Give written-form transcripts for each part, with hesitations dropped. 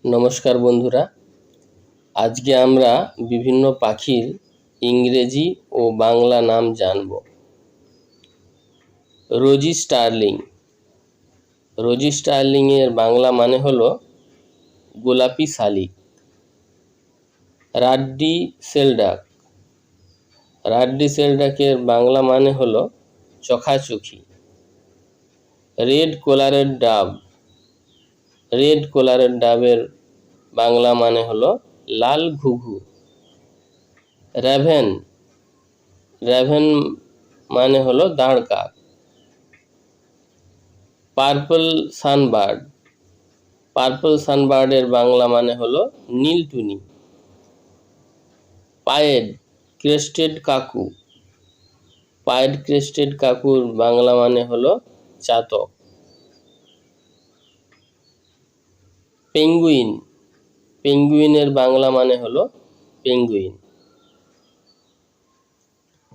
নমস্কার বন্ধুরা, আজকে আমরা বিভিন্ন পাখির ইংরেজি ও বাংলা নাম জানব। রোজি স্টার্লিং। রোজি স্টার্লিং এর বাংলা মানে হলো গোলাপি শালিক। রাড্ডি সেলডাক। রাড্ডি সেলডাকের বাংলা মানে হলো চখাচখি। রেড কলারের ডাব। রেড কলারের ডাবের বাংলা মানে হলো লাল ঘুঘু। র্যাভেন। র্যাভেন মানে হলো দাঁড় কাক। Purple sunbird. পার্পল সানবার্ডের বাংলা মানে হলো নীলটুনি। পায়েড ক্রেস্টেড কাকু। পায়েড ক্রেস্টেড কাকুর বাংলা মানে হলো চাতক। পেঙ্গুইন। পেঙ্গুইনের বাংলা মানে হলো পেঙ্গুইন।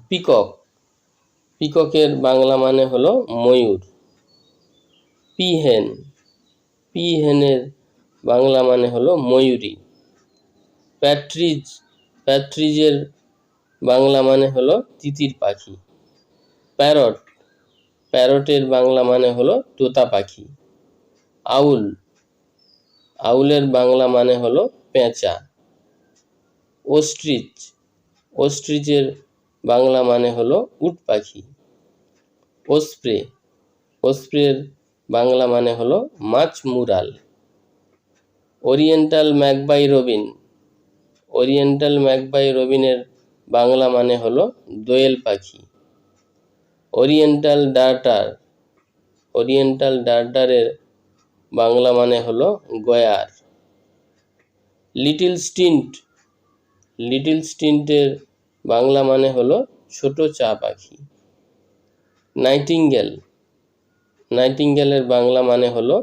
পিকক। পিককের বাংলা মানে হলো ময়ূর। পিহেন। পিহেনের বাংলা মানে হলো ময়ূরী। প্যাট্রিজ। প্যাট্রিজের বাংলা মানে হলো তিতির পাখি। প্যারট। প্যারটের বাংলা মানে হলো তোতা পাখি। আউল। আউলের বাংলা মানে হলো পেঁচা। ওস্ট্রিচ। ওস্ট্রিচের বাংলা মানে হলো উট পাখি। ওসপ্রে। ওসপ্রের বাংলা মানে হলো মাছ মুরাল। Oriental magpie robin. Oriental magpie রবিনের বাংলা মানে হলো দোয়েল পাখি। Oriental darter. ওরিয়েন্টাল ডার্টারের বাংলা মানে হলো গয়ার। Little stint. লিটল স্টিন্টের বাংলা মানে হলো ছোট চা পাখি। নাইটিঙ্গেল। নাইটিঙ্গেলের বাংলা মানে হলো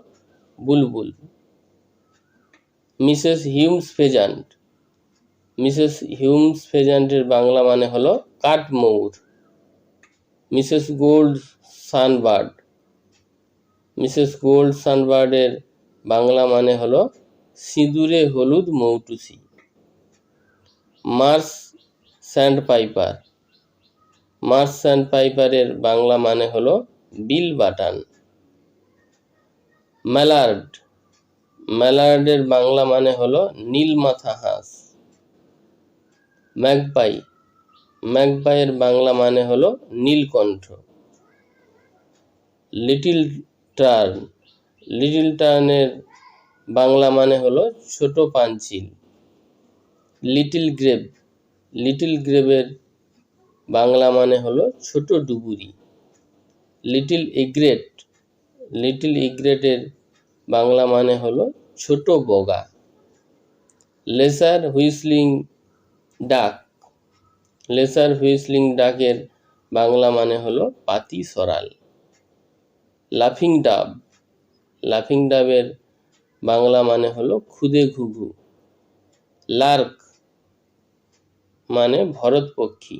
বুলবুল। Mrs Hume's pheasant. Mrs Hume's ফেজান্টের বাংলা মানে হলো কাঠমৌর। Mrs Gould sunbird. Mrs Gould সানবার্ডের বাংলা মানে হলো সিঁদুরে হলুদ মৌটুসি। Marsh sandpiper. মার্শ স্যান্ড পাইপারের বাংলা মানে হলো বিল বাটান। ম্যালার্ড। ম্যালার্ডের বাংলা মানে হলো নীলমাথা হাঁস। ম্যাগপাই। ম্যাগপাইয়ের বাংলা মানে হলো নীলকণ্ঠ। Little tern. লিটল টার্নের বাংলা মানে হলো ছোট পাঞ্চিল। Little grebe. লিটল গ্রেবের বাংলা মানে হলো ছোট ডুবুরি। Little egret. লিটল ইগ্রেটের বাংলা মানে হলো ছোট বগা। লেসার হুইসলিং ডাক। লেসার হুইসলিং ডাকের বাংলা মানে হলো পাতি সরাল। লাফিং ডাব। লাফিং ডাবের বাংলা মানে হলো খুদে ঘুঘু। লার্ক মানে ভরত পক্ষী।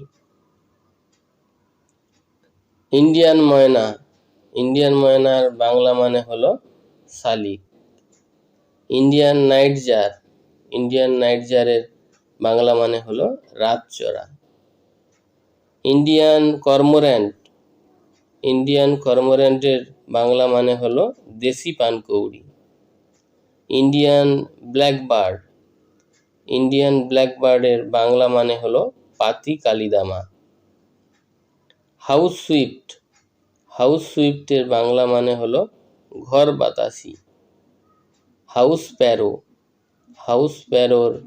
ইন্ডিয়ান ময়না। ইন্ডিয়ান ময়নার বাংলা মানে হলো শালিক। Indian nightjar. ইন্ডিয়ান নাইটজারের বাংলা মানে হলো রাতচরা। Indian cormorant. ইন্ডিয়ান কর্মোর্যান্টের বাংলা মানে হলো দেশি পানকৌড়ি। Indian blackbird. ইন্ডিয়ান ব্ল্যাকবার্ডের বাংলা মানে হলো পাতি কালিদামা। House swift. হাউস সুইফটের বাংলা মানে হলো ঘর বাতাসি। House sparrow. হাউস প্যারোর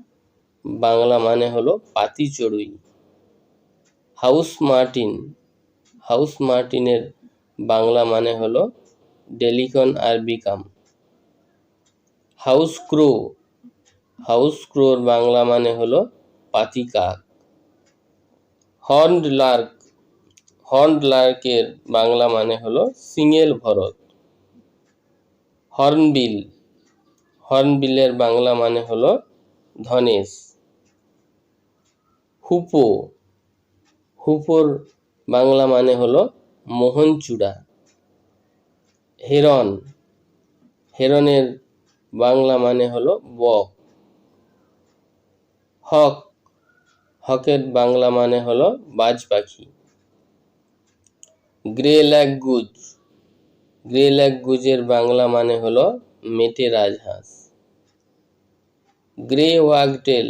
বাংলা মানে হলো পাতি চড়ুই। House Martin. হাউস মার্টিনের বাংলা মানে হলো ডেলিকন আরবিকাম। হাউস ক্রো। হাউস ক্রোর বাংলা মানে হলো পাতি কাক। Horned Lark. হর্নড লার্কের বাংলা মানে হলো সিঙেল ভরত। হর্নবিল। হর্নবিলের বাংলা মানে হলো ধনেশ। হুপো। হুপোর বাংলা মানে হলো মোহনচূড়া। হেরন। হেরনের বাংলা মানে হলো বক। হক, হকের বাংলা মানে হলো বাজ পাখি। Greylag goose, greylag গুজের বাংলা মানে হলো মেটে রাজহাঁস। গ্রে ওয়াগটেল,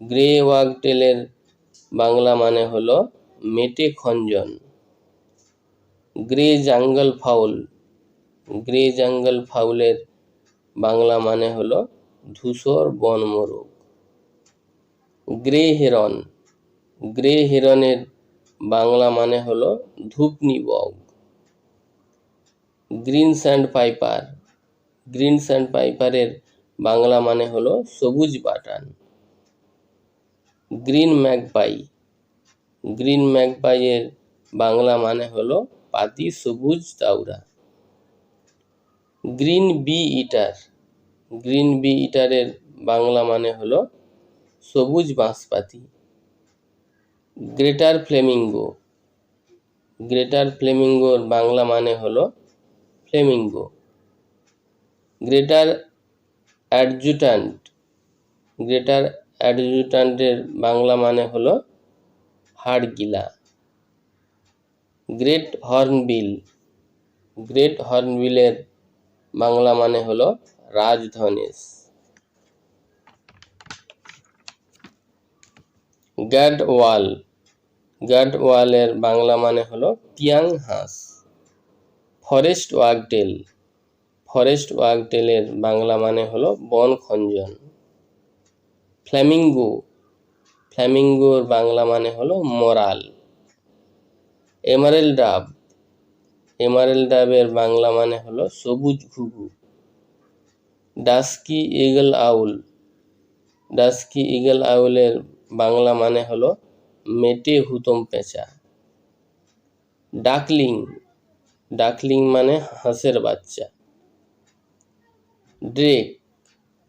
গ্রে ওয়াগটেলের বাংলা মানে হলো মেটে খঞ্জন। Grey jungle fowl, grey jungle ফাউলের বাংলা মানে হলো ধূসর বনমোরগ। গ্রে হেরন, গ্রে হেরনের বাংলা মানে হলো ধূপনি বক। গ্রিন স্যান্ড পাইপার, গ্রিন স্যান্ড পাইপারের বাংলা মানে হলো সবুজ বাটান। গ্রিন ম্যাগপাই, গ্রিন ম্যাগপাইয়ের বাংলা মানে হলো পাতি সবুজ দাউরা। Green bee eater, green B ইটারের Bangla মানে হলো সবুজ বাঁশপাতি। গ্রেটার ফ্লেমিঙ্গো, গ্রেটার ফ্লেমিঙ্গোর বাংলা মানে হলো ফ্লেমিঙ্গো। গ্রেটার অ্যাডজুট্যান্ট, গ্রেটার অ্যাডজুট্যান্টের বাংলা মানে হলো হাড়গিলা। গ্রেট হর্নবিল, গ্রেট হর্নবিলের বাংলা মানে হলো রাজধনেশ। গার্ড ওয়াল, গার্ড ওয়ালের বাংলা মানে হলো টিয়াং হাঁস। ফরেস্ট ওয়াগটেল, ফরেস্ট ওয়াগটেলের বাংলা মানে হলো বন খঞ্জন। ফ্ল্যামিঙ্গো, ফ্ল্যামিঙ্গোর বাংলা মানে হলো মরাল। এমারেল ডাব, এমারেল ডাবের বাংলা মানে হলো সবুজ ঘুঘু। ডাস্কি ইগল আউল, ডাস্কি ইগল আউলের বাংলা মানে হলো মেটে হুতম পেঁচা। ডাকলিং, ডাকলিং মানে হাঁসের বাচ্চা। ড্রেক,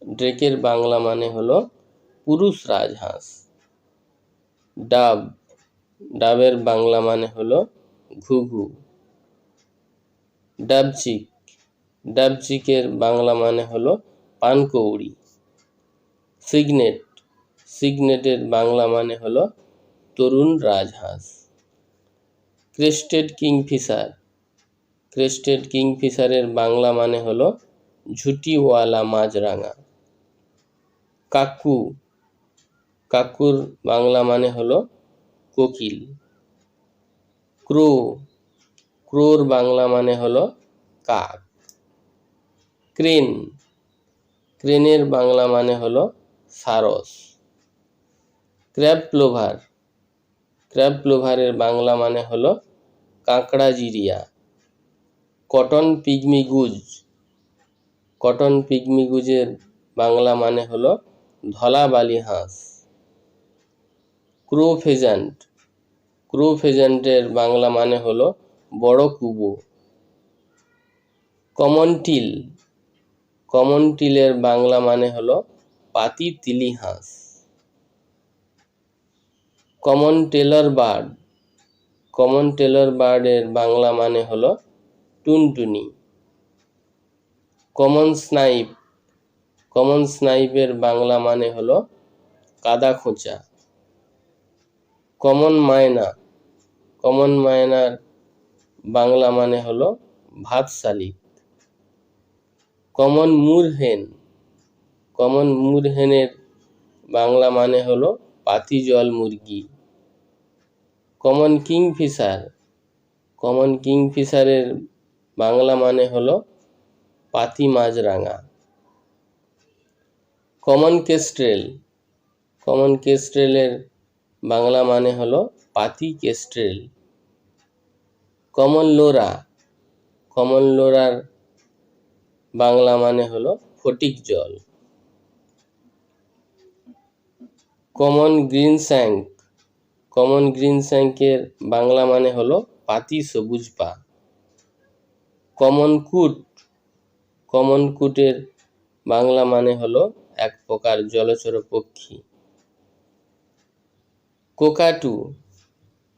ড্রেকের বাংলা মানে হলো পুরুষ রাজহাঁস। ডাব, ডাবের বাংলা মানে হলো ঘুঘু। ডাবচিক, ডাবচিকের বাংলা মানে হলো পানকৌড়ি। সিগনেট, সিগনেটের বাংলা মানে হলো তরুণ রাজহাঁস। ক্রেস্টেড কিংফিশার, ক্রেস্টেড কিংফিশারের বাংলা মানে হলো ঝুঁটিওয়ালা মাছরাঙা। কাকু, কাকুর বাংলা মানে হলো কোকিল। ক্রো, ক্রোর বাংলা মানে হলো কাক। ক্রেন, ক্রেনের বাংলা মানে হলো সারস। Crab plover, crab plover Bangla মানে হলো কাঁকড়া জিরিয়া। Cotton pygmy goose, cotton pygmy গুজের বাংলা মানে হলো ধলা বালি হাঁস। ক্রো ফেজান্ট, ক্রো ফেজান্টের বাংলা মানে হলো বড় কুবো। কমন টিল, কমন টিলের বাংলা মানে হলো পাতি তিলি হাঁস। Common tailor bird, common tailor বার্ডের বাংলা মানে হলো টুনটুনি। কমন স্নাইপ, কমন স্নাইপের বাংলা মানে হলো কাদা খোঁচা। কমন মায়না, কমন মায়নার বাংলা মানে হলো ভাত শালিক। কমন মুরহেন, কমন মুরহেনের বাংলা মানে হলো পাতি জল মুরগি। কমন কিংফিশার, কমন কিংফিশারের বাংলা মানে হলো পাতি মাছরাঙা। কমন কেস্ট্রেল, কমন কেস্ট্রেলের বাংলা মানে হলো পাতি কেস্ট্রেল। কমন লোরা, কমন লোরার বাংলা মানে হলো ফটিক জল। Common green shank, common green স্যাঙ্কের বাংলা মানে হলো পাতি সবুজ পা। কমন কুট, কমন কুটের বাংলা মানে হলো এক প্রকার জলচর পক্ষী। কোকাটু,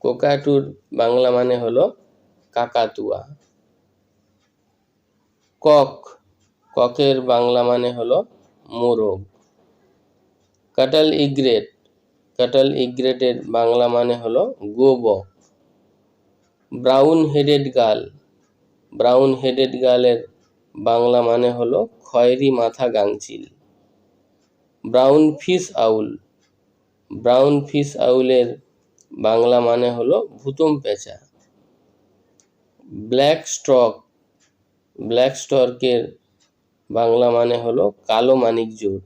কোকাটুর বাংলা মানে হলো কাকাতুয়া। কক, ককের বাংলা মানে হলো মোরগ। কাটাল ইগ্রেট, কাটাল ইগ্রেটের বাংলা মানে হলো গোবক। ব্রাউন হেডেড গাল, ব্রাউন হেডেড গালের বাংলা মানে হলো খয়েরি মাথা গাংচিল। ব্রাউন ফিশ আউল, ব্রাউন ফিশ আউলের বাংলা মানে হলো ভুতুম পেঁচা। ব্ল্যাক স্ট্রক, ব্ল্যাক স্টর্কের বাংলা মানে হলো কালো মানিকজোড়।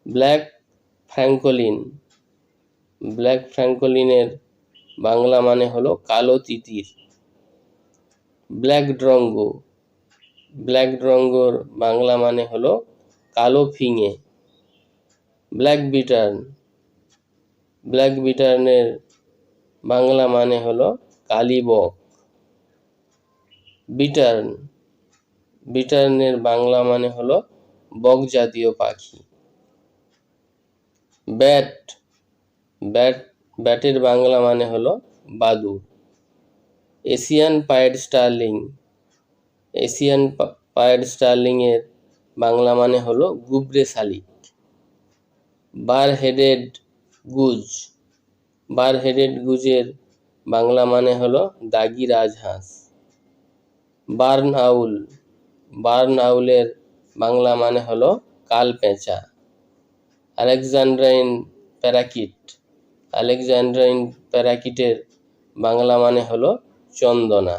ব্ল্যাক ফ্র্যাঙ্কলিন, ব্ল্যাক ফ্র্যাঙ্কলিনের বাংলা মানে হলো কালো তিতির। ব্ল্যাক ড্রঙ্গো, ব্ল্যাক ড্রঙ্গোর বাংলা মানে হলো কালো ফিঙে। ব্ল্যাক বিটার্ন, ব্ল্যাক বিটার্নের বাংলা মানে হলো কালীবক। বিটার্ন, বিটার্নের বাংলা মানে হলো বক জাতীয় পাখি। ব্যাট, ব্যাট ব্যাটের বাংলা মানে হলো বাদুড়। এশিয়ান পায়েড স্টার্লিং, এশিয়ান পায়েড স্টার্লিংয়ের বাংলা মানে হলো গুবরে শালিক। বার হেডেড গুজ, বার হেডেড গুজের বাংলা মানে হলো দাগি রাজহাঁস। বার্ন আউল, বার্ন আউলের বাংলা মানে হলো কাল পেঁচা। আলেকজান্ড্রাইন প্যারাকিট, আলেকজান্ড্রাইন প্যারাকিটের বাংলা মানে হলো চন্দনা।